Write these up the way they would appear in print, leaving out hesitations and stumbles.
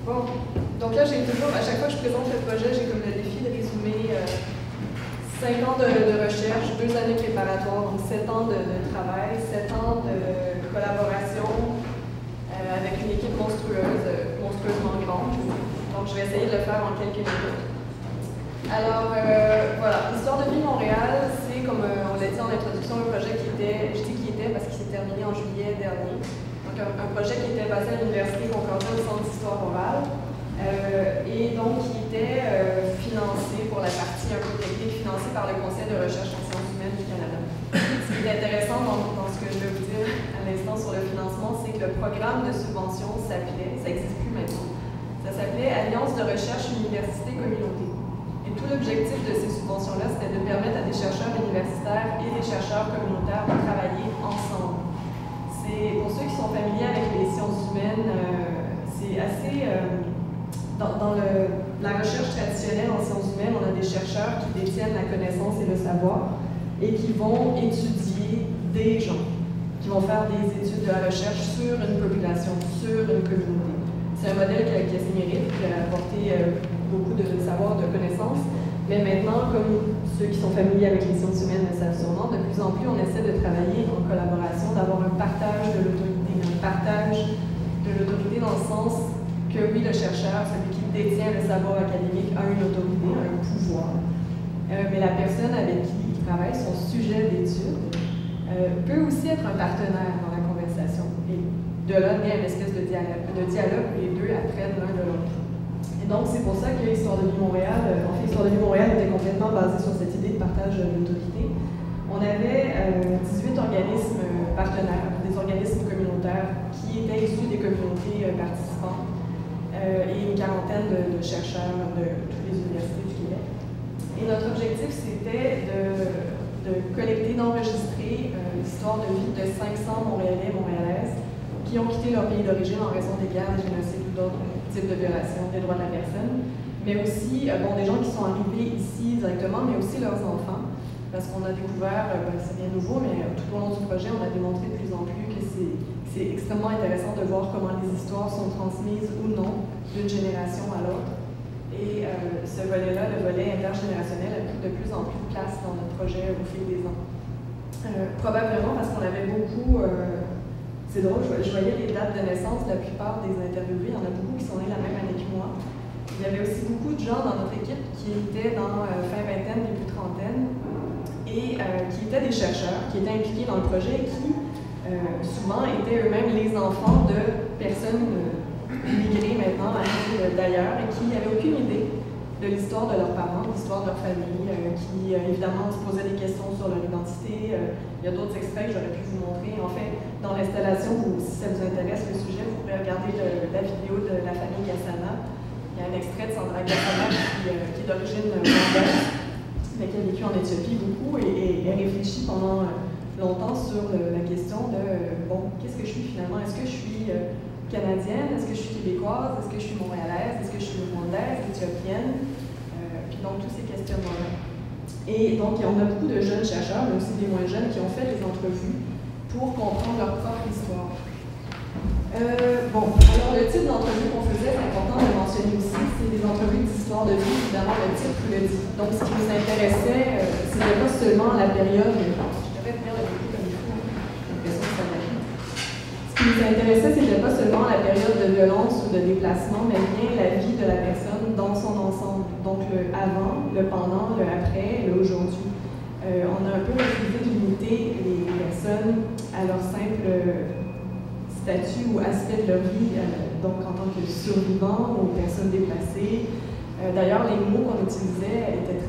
Bon, donc là, j'ai toujours, à chaque fois que je présente le projet, j'ai comme le défi de résumer 5 ans de recherche, 2 années préparatoires, donc 7 ans de travail, 7 ans de collaboration avec une équipe monstrueusement grande. Donc, je vais essayer de le faire en quelques minutes. Alors, voilà, Histoire de vie Montréal, c'est, comme on l'a dit en introduction, un projet qui était, je dis qui était parce qu'il s'est terminé en juillet dernier. Donc, un projet qui était basé à l'Université Concordia au Centre d'Histoire orale et donc qui était financé pour la partie un peu technique, financé par le Conseil de recherche en sciences humaines du Canada. Ce qui est intéressant dans ce que je vais vous dire à l'instant sur le financement, c'est que le programme de subvention s'appelait, ça n'existe plus maintenant, ça s'appelait Alliance de recherche université-communauté. Et tout l'objectif de ces subventions-là, c'était de permettre à des chercheurs universitaires et des chercheurs communautaires de travailler ensemble. Pour ceux qui sont familiers avec les sciences humaines, c'est assez... Dans la recherche traditionnelle en sciences humaines, on a des chercheurs qui détiennent la connaissance et le savoir et qui vont étudier des gens, qui vont faire des études de la recherche sur une population, sur une communauté. C'est un modèle qui a ses mérites, qui a apporté beaucoup de savoir, de connaissances, mais maintenant, comme ceux qui sont familiers avec les sciences humaines le savent sûrement, de plus en plus, on essaie de travailler en collaboration, d'avoir un partage de l'autorité, un partage de l'autorité dans le sens que oui, le chercheur, celui qui détient le savoir académique, a une autorité, a un pouvoir, mais la personne avec qui il travaille, son sujet d'étude, peut aussi être un partenaire dans la conversation. Et de là, naît une espèce de dialogue où les deux apprennent l'un de l'autre. Et donc, c'est pour ça que Histoire de vie Montréal, Histoire de vie Montréal était complètement basée sur cette idée de partage de l'autorité. On avait 18 organismes partenaires, des organismes communautaires qui étaient issus des communautés participantes et une quarantaine de chercheurs de toutes les universités du Québec. Et notre objectif, c'était de collecter, d'enregistrer l'histoire de vie de 500 Montréalais et Montréalaises qui ont quitté leur pays d'origine en raison des guerres, des génocides ou d'autres types de violations des droits de la personne, mais aussi des gens qui sont arrivés ici directement, mais aussi leurs enfants, parce qu'on a découvert, c'est bien nouveau, mais tout au long du projet, on a démontré de plus en plus que c'est extrêmement intéressant de voir comment les histoires sont transmises ou non d'une génération à l'autre. Et ce volet-là, le volet intergénérationnel, a pris de plus en plus de place dans notre projet au fil des ans. Probablement parce qu'on avait beaucoup... c'est drôle, je voyais les dates de naissance de la plupart des interviewés. Il y en a beaucoup qui sont nés la même année que moi. Il y avait aussi beaucoup de gens dans notre équipe qui étaient dans fin vingtaine, début trentaine, et qui étaient des chercheurs, qui étaient impliqués dans le projet, qui souvent étaient eux-mêmes les enfants de personnes immigrées maintenant, d'ailleurs, et qui n'avaient aucune idée de l'histoire de leurs parents, de l'histoire de leur famille, qui évidemment se posaient des questions sur leur identité. Il y a d'autres extraits que j'aurais pu vous montrer. En fait, dans l'installation, si ça vous intéresse le sujet, vous pourrez regarder la vidéo de la famille Gassama. Il y a un extrait de Sandra Gassama qui est d'origine rwandaise, mais qui a vécu en Éthiopie beaucoup et réfléchit pendant longtemps sur la question de bon, qu'est-ce que je suis finalement? Est-ce que je suis canadienne? Est-ce que je suis québécoise? Est-ce que je suis montréalaise? Est-ce que je suis rwandaise, éthiopienne? Puis donc, tous ces questionnements-là. Et donc, on a beaucoup de jeunes chercheurs, mais aussi des moins jeunes, qui ont fait des entrevues pour comprendre leur propre histoire. Bon, alors le type d'entrevue qu'on faisait, c'est important de le mentionner aussi, c'est des entrevues d'histoire de vie, évidemment, le titre le dit. Donc, ce qui nous intéressait, c'était pas seulement la période... Je devrais tenir le micro comme il faut, j'ai l'impression que ça m'arrive. Ce qui nous intéressait, c'était pas seulement la période de violence ou de déplacement, mais bien la vie de la personne dans son ensemble. Donc, le avant, le pendant, le après, le aujourd'hui. On a un peu refusé de limiter les personnes à leur simple statut ou aspect de leur vie, donc en tant que survivants ou personnes déplacées. D'ailleurs, les mots qu'on utilisait on était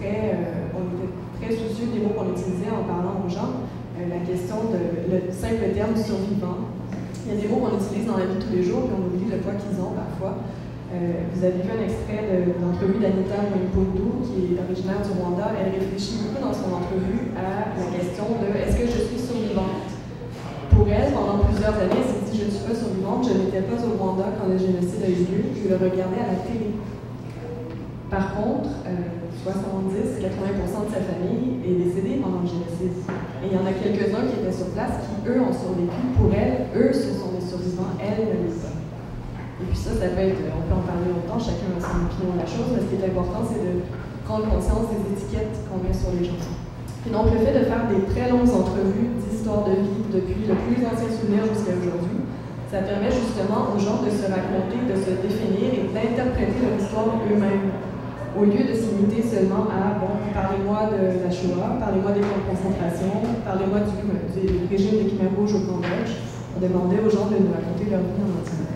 très soucieux des mots qu'on utilisait en parlant aux gens. La question le simple terme survivant. Il y a des mots qu'on utilise dans la vie de tous les jours, puis on oublie le poids qu'ils ont parfois. Vous avez vu un extrait d'entrevue d'Anita Mwimpundu, qui est originaire du Rwanda. Elle réfléchit beaucoup dans son entrevue à la question de est-ce que je suis survivante? Pour elle, pendant plusieurs années, elle s'est dit je ne suis pas survivante, je n'étais pas au Rwanda quand le génocide a eu lieu, je le regardais à la télé. Par contre, 70-80% de sa famille est décédée pendant le génocide. Et il y en a quelques-uns qui étaient sur place qui, eux, ont survécu. Pour elle, eux, ce sont des survivants, elle ne l'est pas. Et puis ça peut être, on peut en parler longtemps, chacun a son opinion de la chose, mais ce qui est important, c'est de prendre conscience des étiquettes qu'on met sur les gens. Et donc, le fait de faire des très longues entrevues d'histoire de vie depuis le plus ancien souvenir jusqu'à aujourd'hui, ça permet justement aux gens de se raconter, de se définir et d'interpréter leur histoire eux-mêmes, au lieu de se limiter seulement à, bon, parlez-moi de la Shoah, parlez-moi des camps de concentration, parlez-moi du régime des Khmers rouges au Cambodge. On demandait aux gens de nous raconter leur vie en entier.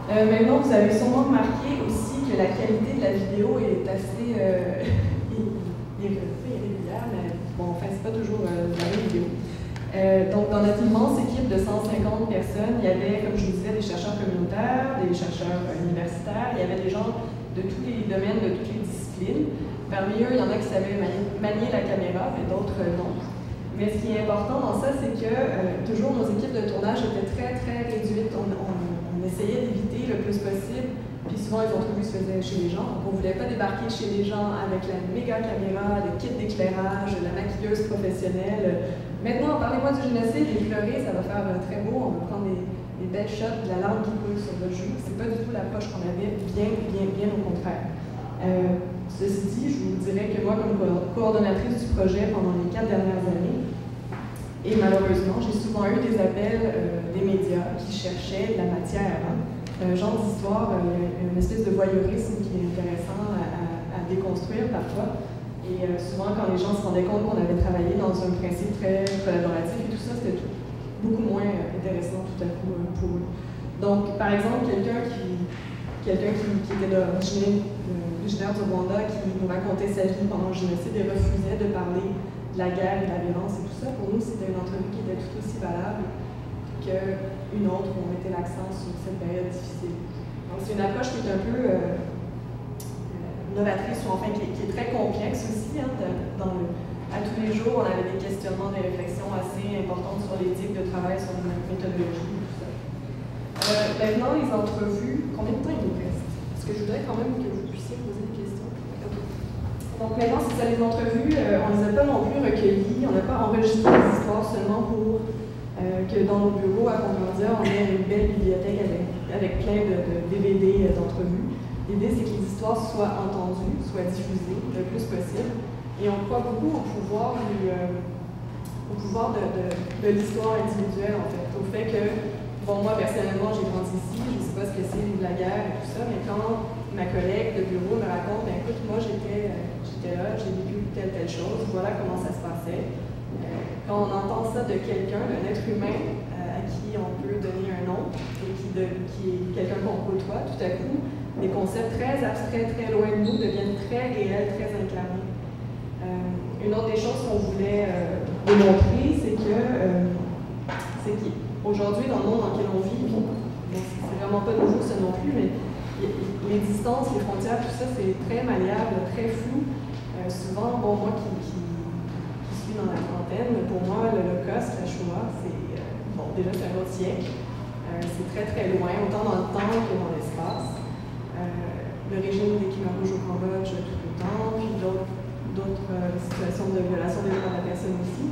Maintenant, vous avez sûrement remarqué aussi que la qualité de la vidéo est assez irrégulière, mais bon, enfin, c'est pas toujours la même vidéo. Donc, dans notre immense équipe de 150 personnes, il y avait, comme je vous disais, des chercheurs communautaires, des chercheurs universitaires, il y avait des gens de tous les domaines, de toutes les disciplines. Parmi eux, il y en a qui savaient manier la caméra, mais d'autres non. Mais ce qui est important dans ça, c'est que toujours nos équipes de tournage étaient très, très réduites. On essayait d'éviter le plus possible. Puis souvent, les entrevues se faisaient chez les gens. Donc, on ne voulait pas débarquer chez les gens avec la méga caméra, le kit d'éclairage, la maquilleuse professionnelle. Maintenant, parlez-moi du génocide et pleurer, ça va faire très beau. On va prendre des belles shots de la langue qui coule sur votre joue. C'est pas du tout l'approche qu'on avait, bien au contraire. Ceci dit, je vous dirais que moi, comme coordonnatrice du projet pendant les 4 dernières années, et malheureusement, j'ai souvent eu des appels des médias qui cherchaient de la matière. Un genre d'histoire, une espèce de voyeurisme qui est intéressant à déconstruire parfois. Et souvent, quand les gens se rendaient compte qu'on avait travaillé dans un principe très collaboratif et tout ça, c'était beaucoup moins intéressant tout à coup pour eux. Donc, par exemple, quelqu'un qui était originaire du Rwanda, qui nous racontait sa vie pendant le génocide et refusait de parler de la guerre et de la violence et tout ça, pour nous, c'était une entrevue qui était tout aussi valable qu'une autre où on mettait l'accent sur cette période difficile. Donc, c'est une approche qui est un peu novatrice, ou enfin qui est très complexe aussi. Hein, à tous les jours, on avait des questionnements, des réflexions assez importantes sur l'éthique de travail, sur la méthodologie, tout ça. Maintenant, les entrevues, combien de temps il nous reste? Parce que je voudrais quand même que vous puissiez poser des questions. Donc maintenant, c'est ça, les entrevues, on ne les a pas non plus recueillies, on n'a pas enregistré les histoires seulement pour que dans nos bureaux à Concordia, on ait une belle bibliothèque avec plein de DVD d'entrevues. L'idée, c'est que les histoires soient entendues, soient diffusées le plus possible. Et on croit beaucoup au pouvoir de l'histoire individuelle, en fait. Au fait que, bon, moi, personnellement, j'ai grandi ici, je ne sais pas ce que c'est la guerre et tout ça, mais quand ma collègue de bureau me raconte, ben, écoute, moi, j'étais là, j'ai vécu telle chose, voilà comment ça se passait. Quand on entend ça de quelqu'un, d'un être humain à qui on peut donner un nom et qui est quelqu'un qu'on côtoie, tout à coup, des concepts très abstraits, très loin de nous, deviennent très réels, très incarnés. Une autre des choses qu'on voulait démontrer, c'est qu'aujourd'hui, dans le monde dans lequel on vit, c'est vraiment pas nouveau ça non plus, mais les distances, les frontières, tout ça, c'est très malléable, très flou. Souvent, bon, moi qui suis dans la trentaine, pour moi, l'Holocauste, la Shoah, c'est déjà c'est un autre siècle. C'est très très loin, autant dans le temps que dans l'espace. Le régime des Khmers rouges au Cambodge tout le temps, puis d'autres situations de violation des droits de la personne aussi.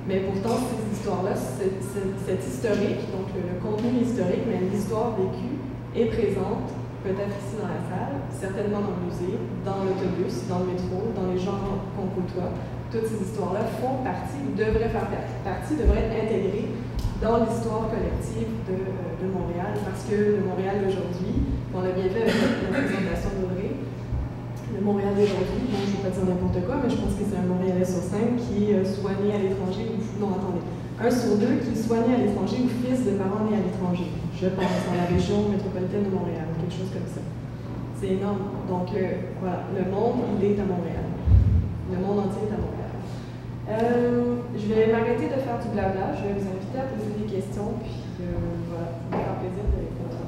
Mais pourtant, ces histoires-là, cette historique, donc le contenu historique, mais l'histoire vécue est présente, peut-être ici dans la salle, certainement dans le musée, dans l'autobus, dans le métro, dans les gens qu'on côtoie. Toutes ces histoires-là font partie, ou devraient faire partie, devraient être intégrées dans l'histoire collective de Montréal, parce que le Montréal d'aujourd'hui, on l'a bien fait avec la présentation d'Audrey, le Montréal d'aujourd'hui, bon, je ne vais pas dire n'importe quoi, mais je pense que c'est un Montréalais sur 5 qui soit né à l'étranger, ou non, attendez, 1 sur 2 qui soit né à l'étranger ou fils de parents nés à l'étranger. Je pense dans la région métropolitaine de Montréal, quelque chose comme ça. C'est énorme. Donc, voilà, le monde, il est à Montréal. Le monde entier est à Montréal. Je vais m'arrêter de faire du blabla. Je vais vous inviter à poser des questions, puis voilà, ça me fera plaisir de répondre.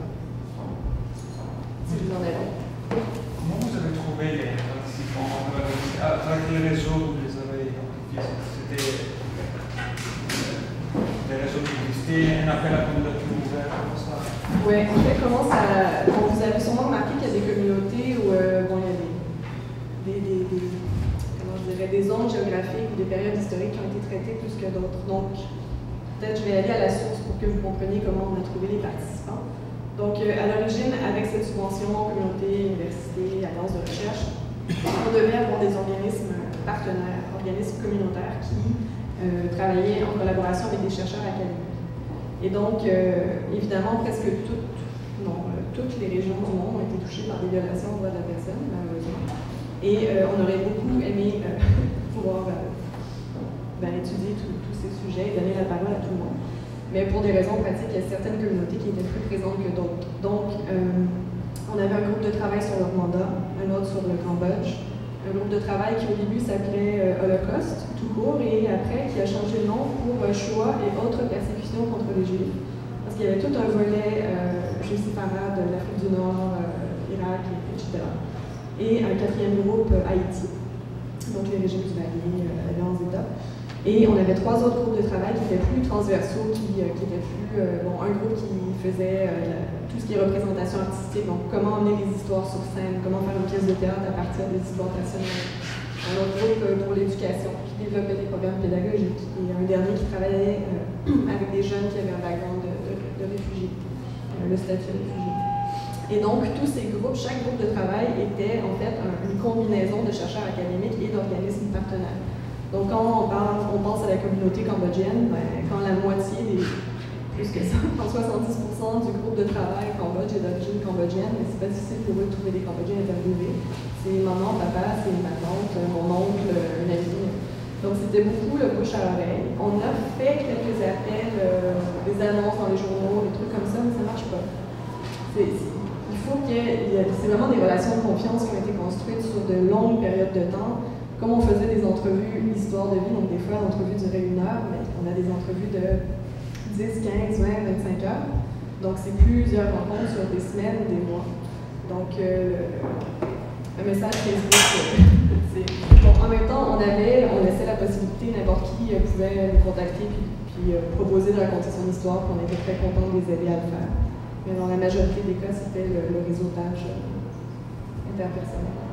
Si vous en avez. Comment vous avez trouvé les participants? Avec les réseaux, vous les avez identifiés? C'était des réseaux qui existaient, un appel à candidature ouvert, comme ça? Oui, en fait, comment ça. Bon, vous avez sûrement remarqué qu'il y a des communautés où bon, il y a des zones géographiques ou des périodes historiques qui ont été traitées plus que d'autres. Donc, peut-être je vais aller à la source pour que vous compreniez comment on a trouvé les participants. Donc, à l'origine, avec cette subvention, communauté, université, alliance de recherche, on devait avoir des organismes partenaires, organismes communautaires qui travaillaient en collaboration avec des chercheurs académiques. Et donc, évidemment, presque toutes les régions du monde ont été touchées par des violations aux droits de la personne, malheureusement. Et on aurait beaucoup aimé pouvoir étudier tous ces sujets et donner la parole à tout le monde. Mais pour des raisons pratiques, il y a certaines communautés qui étaient plus présentes que d'autres. Donc, on avait un groupe de travail sur le Rwanda, un autre sur le Cambodge, un groupe de travail qui au début s'appelait Holocauste, tout court, et après qui a changé de nom pour Shoah et autres persécutions contre les Juifs. Parce qu'il y avait tout un volet juif-séfarade de l'Afrique du Nord, Irak, etc. Et un quatrième groupe, Haïti, donc les régimes du Mali, Alliance d'État. Et on avait 3 autres groupes de travail qui étaient plus transversaux, qui étaient plus... un groupe qui faisait tout ce qui est représentation artistique, donc comment emmener les histoires sur scène, comment faire une pièce de théâtre à partir des histoires personnelles. Un autre groupe pour l'éducation, qui développait des programmes pédagogiques. Et un dernier qui travaillait avec des jeunes qui avaient un background de réfugiés, le statut de réfugié. Et donc, tous ces groupes, chaque groupe de travail était en fait une combinaison de chercheurs académiques et d'organismes partenaires. Donc, quand on pense à la communauté cambodgienne, quand la moitié plus que ça, quand 70% du groupe de travail Cambodge est d'origine cambodgienne, mais c'est pas difficile pour eux de trouver des Cambodgiens interviewés. C'est maman, papa, c'est ma tante, mon oncle, une amie. Donc, c'était beaucoup le bouche à oreille. On a fait quelques appels, des annonces dans les journaux, des trucs comme ça, mais ça marche pas. Il faut c'est vraiment des relations de confiance qui ont été construites sur de longues périodes de temps. Comme on faisait des entrevues histoire de vie, donc des fois l'entrevue durait 1 heure, mais on a des entrevues de 10, 15, 20, 25 heures. Donc c'est plusieurs rencontres sur des semaines, des mois. Donc un message Facebook, bon, en même temps, on laissait la possibilité, n'importe qui pouvait nous contacter puis proposer de raconter son histoire, puis on était très contents de les aider à le faire. Mais dans la majorité des cas, c'était le réseautage interpersonnel.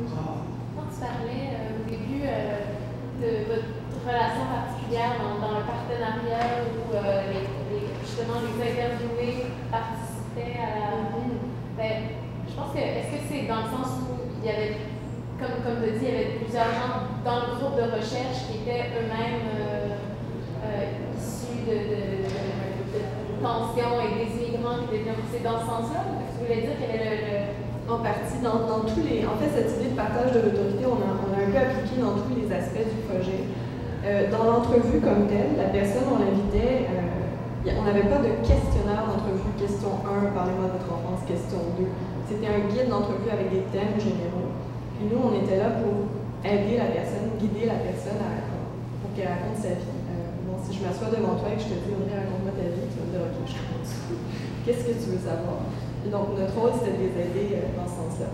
Quand tu parlais au début de votre relation particulière dans le partenariat où justement les interviewés participaient à la... je pense que, est-ce que c'est dans le sens où il y avait, comme tu as dit, il y avait plusieurs gens dans le groupe de recherche qui étaient eux-mêmes issus de tensions et des immigrants qui étaient c'est dans ce sens-là? Tu voulais dire qu'il y avait En partie, dans tous les... En fait, cette idée de partage de l'autorité, on a un peu appliqué dans tous les aspects du projet. Dans l'entrevue comme telle, la personne, on l'invitait... on n'avait pas de questionnaire d'entrevue, question 1, parlez-moi de votre enfance, question 2. C'était un guide d'entrevue avec des thèmes généraux. Puis nous, on était là pour aider la personne, guider la personne pour qu'elle raconte sa vie. Bon, si je m'assois devant toi et que je te dis, Audrey, raconte-moi ta vie, tu vas me dire, OK, je raconte ça. Qu'est-ce que tu veux savoir? Et donc, notre rôle, c'était de les aider dans ce sens-là.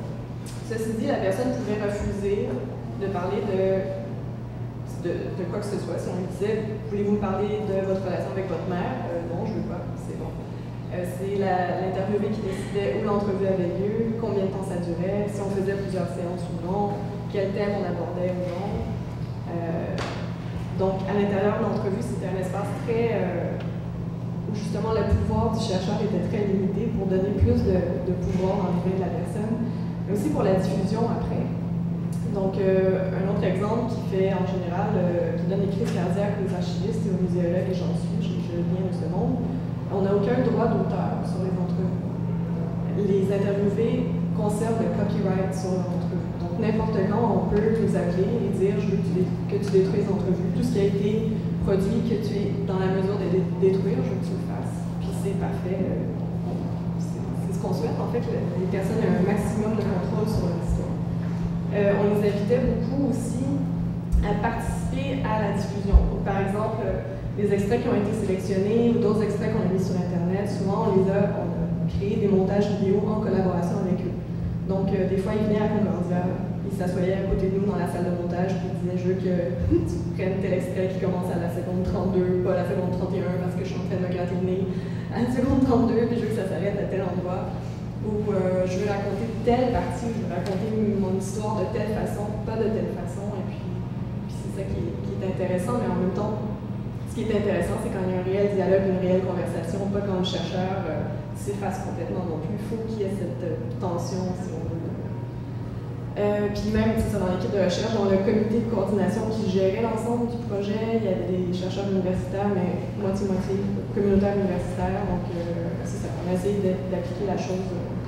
Ceci dit, la personne pouvait refuser de parler de quoi que ce soit. Si on lui disait, voulez-vous me parler de votre relation avec votre mère? Non, je ne veux pas, c'est bon. C'est l'interviewé qui décidait où l'entrevue avait lieu, combien de temps ça durait, si on faisait plusieurs séances ou non, quel thème on abordait ou non. Donc, à l'intérieur de l'entrevue, c'était un espace très... où justement le pouvoir du chercheur était très limité pour donner plus de pouvoir dans l'idée de la personne, mais aussi pour la diffusion après. Donc, un autre exemple qui fait en général, qui donne des crises cardiaques aux archivistes et aux muséologues, et j'en suis, je viens de ce monde, on n'a aucun droit d'auteur sur les entrevues. Les interviewés conservent le copyright sur leur entrevue. Donc, n'importe quand, on peut nous appeler et dire « je veux que tu détruises l'entrevue ». Tout ce qui a été produit, que tu es dans la mesure de détruire, je veux que tu le fasses. Puis c'est parfait. C'est ce qu'on souhaite. En fait, les personnes ont un maximum de contrôle sur leur histoire. On les invitait beaucoup aussi à participer à la diffusion. Donc, par exemple, les extraits qui ont été sélectionnés ou d'autres extraits qu'on a mis sur Internet, souvent on a créé des montages vidéo en collaboration avec eux. Donc, des fois, ils venaient à Concordia, ils s'assoyaient à côté de nous dans la salle de montage, puis ils disaient « je veux que tu prennes tel extrait qui commence à la seconde 32, pas à la seconde 31, parce que je suis en train de me gratter le nez, à la seconde 32, puis je veux que ça s'arrête à tel endroit. » Ou je veux raconter telle partie, je veux raconter mon histoire de telle façon, pas de telle façon, et puis c'est ça qui est intéressant, mais en même temps, Ce qui est intéressant, c'est quand il y a un réel dialogue, une réelle conversation, pas quand le chercheur s'efface complètement non plus. Il faut qu'il y ait cette tension, si on veut. Puis même, c'est ça, dans l'équipe de recherche, dans le comité de coordination qui gérait l'ensemble du projet, il y avait des chercheurs universitaires, mais moitié-moitié, communautaires universitaires. Donc, c'est ça, on a essayé d'appliquer la chose partout.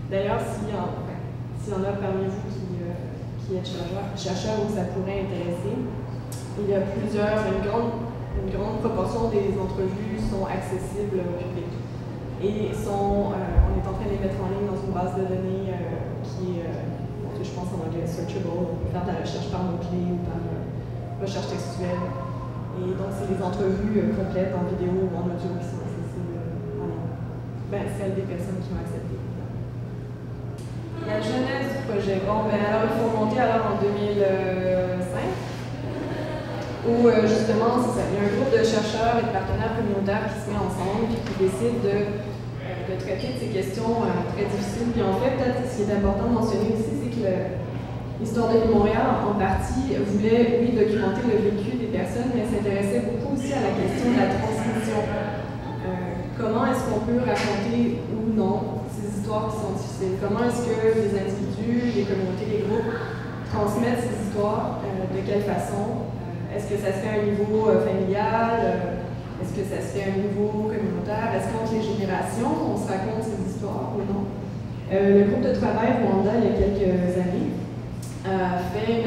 D'ailleurs, s'il y en a parmi vous qui êtes chercheurs où ça pourrait intéresser, il y a une grande proportion des entrevues sont accessibles au public. Et on est en train de les mettre en ligne dans une base de données qui est, je pense en anglais, searchable. On peut faire de la recherche par mots-clés ou par recherche textuelle. Et donc, c'est des entrevues complètes en vidéo ou en audio qui sont accessibles en ligne. Celles des personnes qui ont accepté. La genèse du projet. Bon, alors, il faut remonter alors en 2005. Où justement, c'est ça, il y a un groupe de chercheurs et de partenaires communautaires qui se met ensemble et qui décident de traiter de ces questions très difficiles. Puis en fait, peut-être ce qui est important de mentionner aussi, c'est que l'Histoire de Montréal, en partie, voulait, oui, documenter le vécu des personnes, mais s'intéressait beaucoup aussi à la question de la transmission. Comment est-ce qu'on peut raconter ou non ces histoires qui sont difficiles? Comment est-ce que les individus, les communautés, les groupes transmettent ces histoires? De quelle façon? Est-ce que ça se fait à un niveau familial? Est-ce que ça se fait à un niveau communautaire? Est-ce qu'entre les générations, on se raconte ces histoires ou non? Le groupe de travail Rwanda, il y a quelques années, a fait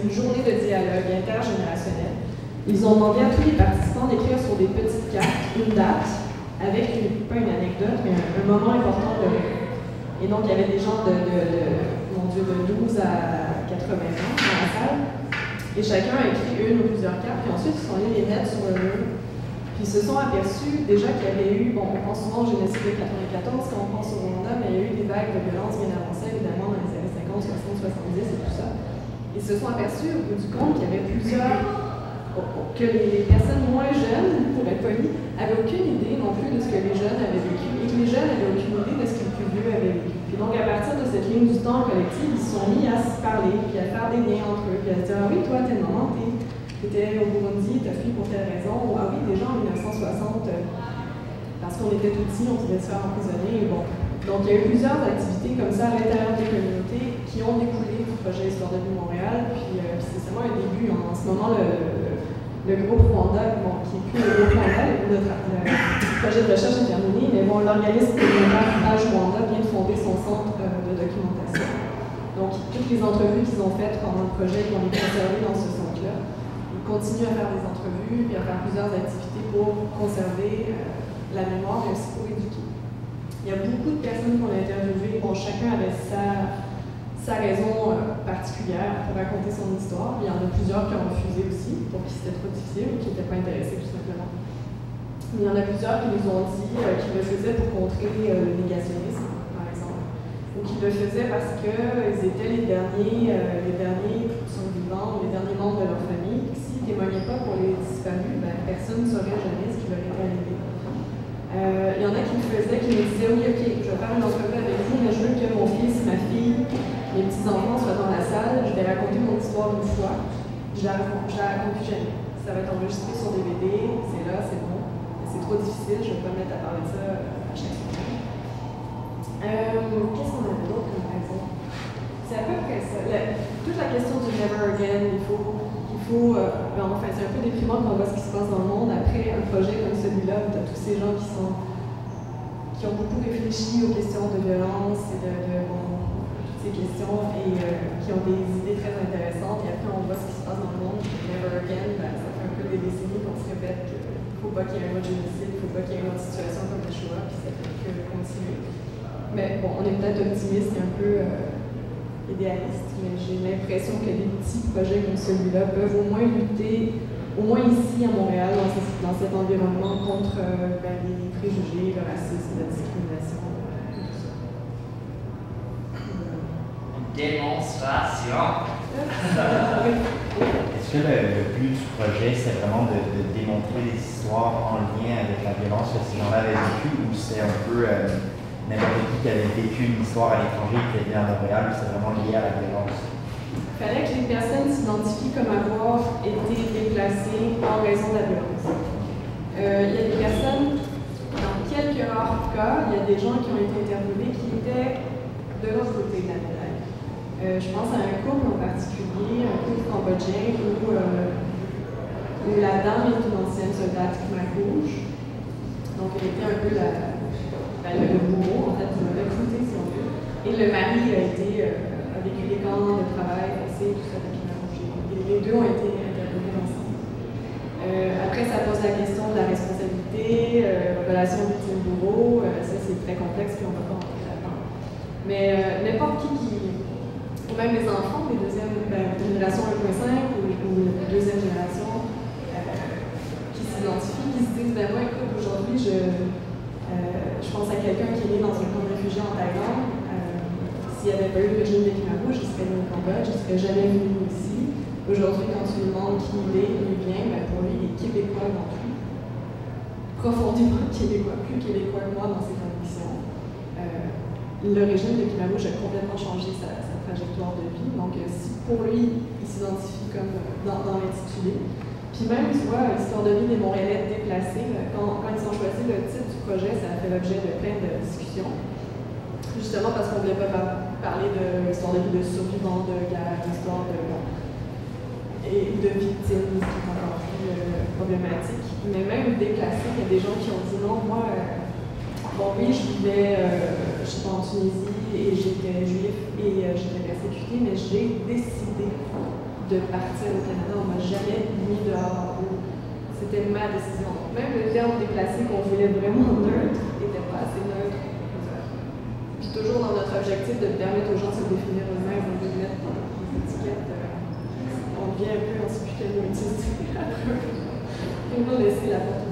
une journée de dialogue intergénérationnel. Ils ont demandé à tous les participants d'écrire sur des petites cartes une date avec, pas une anecdote, mais un moment important de leur vie. Et donc, il y avait des gens de 12 à 80 ans dans la salle, et chacun a écrit une ou plusieurs cartes, puis ensuite ils sont allés les mettre sur le mur. Puis ils se sont aperçus déjà qu'il y avait eu, on pense souvent au génocide de 94 quand on pense au Rwanda, mais il y a eu des vagues de violence bien avancées, évidemment, dans les années 50, 60, 70 et tout ça. Ils se sont aperçus au bout du compte qu'il y avait que les personnes moins jeunes, pour être polis, n'avaient aucune idée non plus de ce que les jeunes avaient vécu, et que les jeunes n'avaient aucune idée de ce que les plus vieux avaient vécu. Puis donc, à partir de cette ligne du temps collective, ils se sont mis à se parler, puis à faire des liens entre eux, puis à se dire, ah oui, toi, tel moment, t'étais au Burundi, t'as fui pour telle raison, ou ah oui, déjà en 1960, parce qu'on était tout petits, on pouvait se faire emprisonner, bon. Donc, il y a eu plusieurs activités comme ça à l'intérieur des communautés qui ont découlé du projet Histoire de Montréal, puis c'est seulement un début. En ce moment, le groupe Rwanda, qui est plus le groupe Rwanda, le projet de recherche est terminé, mais bon, l'organisme communautaire Age Rwanda vient de fonder son centre de documentation. Donc, toutes les entrevues qu'ils ont faites pendant le projet, qu'on est conservées dans ce centre-là, ils continuent à faire des entrevues et à faire plusieurs activités pour conserver la mémoire, mais aussi pour éduquer. Il y a beaucoup de personnes qu'on a interviewées, bon, chacun avait sa raison particulière pour raconter son histoire. Il y en a plusieurs qui ont refusé aussi, pour qui c'était trop difficile ou qui n'étaient pas intéressés tout simplement. Mais il y en a plusieurs qui nous ont dit qu'ils le faisaient pour contrer le négationnisme, par exemple, ou qui le faisaient parce qu'ils étaient les derniers survivants, les derniers membres de leur famille. S'ils ne témoignaient pas pour les disparus, personne ne saurait jamais ce qui leur était arrivé. Il y en a qui me disaient, oui, ok, je vais faire une entrevue avec vous, mais je veux que mon fils, ma fille, mes petits-enfants soient dans la salle, je vais raconter mon histoire une fois, je la raconte plus jamais. Ça va être enregistré sur DVD, c'est là, c'est bon. C'est trop difficile, je ne vais pas me mettre à parler de ça à chaque semaine. Qu'est-ce qu'on avait d'autre comme raison? C'est à peu près ça. Toute la question du never again, enfin, c'est un peu déprimant quand on voit ce qui se passe dans le monde. Après un projet comme celui-là, tu as tous ces gens qui ont beaucoup réfléchi aux questions de violence et toutes ces questions et qui ont des idées très intéressantes. Et après, on voit ce qui se passe dans le monde. Never again, ça fait un peu des décennies qu'on se répète qu'il ne faut pas qu'il y ait un autre génocide, il ne faut pas qu'il y ait une autre situation comme le Shoah, puis ça fait que continuer. Mais bon, on est peut-être optimiste et un peu idéaliste, mais j'ai l'impression que des petits projets comme celui-là peuvent au moins lutter, au moins ici à Montréal, dans cet environnement, contre les préjugés, le racisme, la discrimination, tout ça. Une démonstration! Est-ce que le but du projet, c'est vraiment de démontrer des histoires en lien avec la violence que ces gens-là avaient vécue, ou c'est un peu n'importe qui avait vécu une histoire à l'étranger qui était à Montréal, c'est vraiment lié à la violence. Il fallait que les personnes s'identifient comme avoir été déplacées en raison de la violence. Il y a des personnes, dans quelques rares cas, il y a des gens qui ont été interviewés qui étaient de l'autre côté de la médaille. Je pense à un couple en particulier, un couple cambodgien où la dame est une ancienne soldate Khmer Rouge. Donc elle était un peu le bourreau, en fait, il m'avait recruté si on veut. Et le mari a vécu des camps de travail, passé, tout ça, avec Khmer Rouge. Et les deux ont été interviewés ensemble. Après, ça pose la question de la responsabilité, relation victime-bourreau, ça c'est très complexe, puis on ne va pas rentrer là-dedans. Mais n'importe qui, ou même les enfants, les génération 1.5 ou deuxième génération, qui s'identifient, qui se disent, ben moi, écoute, aujourd'hui, je pense à quelqu'un qui est né dans un camp de réfugiés en Thaïlande. S'il n'y avait pas eu le régime des Khmer Rouges, il serait né au Cambodge, il ne serait jamais venu ici. Aujourd'hui, quand tu lui demandes qui il est, d'où il vient, ben pour lui, il est québécois avant tout. Profondément québécois, plus québécois que moi dans ses convictions. Le régime de Khmer Rouge a complètement changé sa trajectoire de vie. Donc, si pour lui, il s'identifie comme dans l'intitulé. Puis même, tu vois, l'histoire de vie des Montréalais déplacés, quand ils ont choisi le titre du projet, ça a fait l'objet de plein de discussions. Justement parce qu'on ne voulait pas parler de l'histoire de vie de survivants de guerre, d'histoire et de victimes, ce qui est encore plus problématique. Mais même déplacés, il y a des gens qui ont dit non, moi, bon oui, j'étais en Tunisie et j'étais juif et j'étais persécutée, mais j'ai décidé de partir au Canada. On m'a jamais mis dehors. C'était ma décision. Même le terme déplacé qu'on voulait vraiment neutre n'était pas assez neutre. Puis toujours dans notre objectif de permettre aux gens de se définir eux-mêmes au lieu de mettre des étiquettes, on devient un peu, on ne sait plus quel mot utiliser après. On va laisser la porte